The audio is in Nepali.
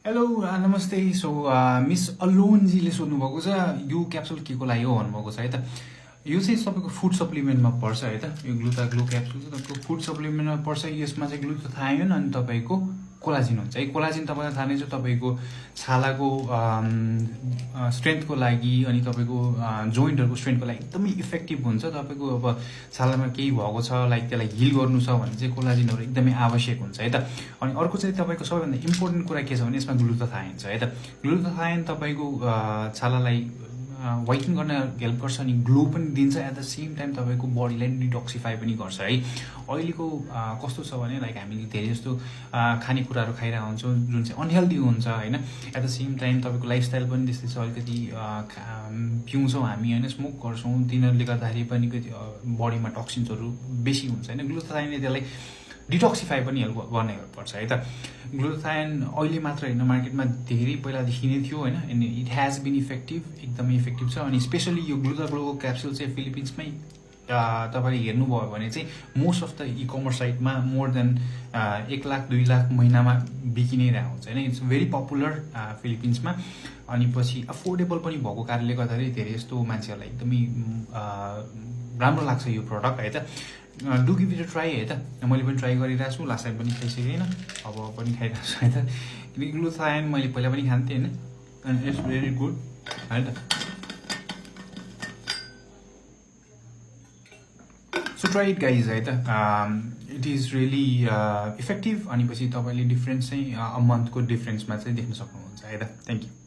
हेलो नमस्ते सो मिस अलोनजीले सोध्नुभएको छ यो क्याप्सुल के को लागि हो भन्नुभएको छ है त यो चाहिँ तपाईँको फुड सप्लिमेन्टमा पर्छ है त यो ग्लु क्याप्सुल चाहिँ तपाईँको फुड सप्लिमेन्टमा पर्छ यसमा चाहिँ ग्लुटाथायोन अनि तपाईँको कोलाजिन हुन्छ है कोलाजिन तपाईँलाई थाहा नै छ तपाईँको छालाको स्ट्रेन्थको लागि अनि तपाईँको जोइन्टहरूको स्ट्रेन्थको लागि एकदमै इफेक्टिभ हुन्छ तपाईँको अब छालामा केही भएको छ लाइक त्यसलाई हिल गर्नु छ भने चाहिँ कोलाजिनहरू एकदमै आवश्यक हुन्छ है त अनि अर्को चाहिँ तपाईँको सबैभन्दा इम्पोर्टेन्ट कुरा के छ भने यसमा ग्लुटाथायोन छ है त ग्लुटाथायोन तपाईँको छालालाई वाइटन गर्न हेल्प गर्छ अनि ग्लो पनि दिन्छ एट द सेम टाइम तपाईँको बडीलाई डिटोक्सिफाई पनि गर्छ है अहिलेको कस्तो छ भने लाइक हामीले धेरै जस्तो खानेकुराहरू खाइरहेको हुन्छौँ जुन चाहिँ अनहेल्दी हुन्छ होइन एट द सेम टाइम तपाईँको लाइफस्टाइल पनि त्यस्तै छ अलिकति पिउँछौँ हामी होइन स्मोक गर्छौँ तिनीहरूले गर्दाखेरि पनि बडीमा टक्सिन्सहरू बेसी हुन्छ होइन ग्लुटाथायोनले त्यसलाई डिटोक्सिफाई पनि हेल्प गर्ने हेल्प पर्छ है त ग्लुटाथायोन अहिले मात्र होइन मार्केटमा धेरै पहिलादेखि नै थियो होइन and it has been effective एकदमै इफेक्टिभ छ अनि स्पेसली यो ग्लुटाग्लोको क्याप्सुल चाहिँ फिलिपिन्समै तपाईँले हेर्नुभयो भने चाहिँ मोस्ट अफ द कमर्स साइटमा मोर देन 1 लाख 2 लाख महिनामा बिकि नै रहेको हुन्छ होइन इट्स भेरी पपुलर फिलिपिन्समा अनि पछि अफोर्डेबल पनि भएको कारणले गर्दाखेरि धेरै जस्तो मान्छेहरूलाई एकदमै राम्रो लाग्छ यो प्रडक्ट है त do give it a try है त मैले पनि ट्राई गरिरहेको छु लास्ट टाइम पनि खाइसकेँ होइन अब पनि खाइरहेको छु है त किनकि ग्लुटाथायोन मैले पहिला पनि खान्थेँ होइन एन्ड इट्स भेरी गुड है त सो ट्राई इट गाइज है त इट इज रियली इफेक्टिभ अनि पछि तपाईँले डिफ्रेन्स चाहिँ मन्थको डिफ्रेन्समा चाहिँ देख्न सक्नुहुन्छ है त थ्याङ्क यू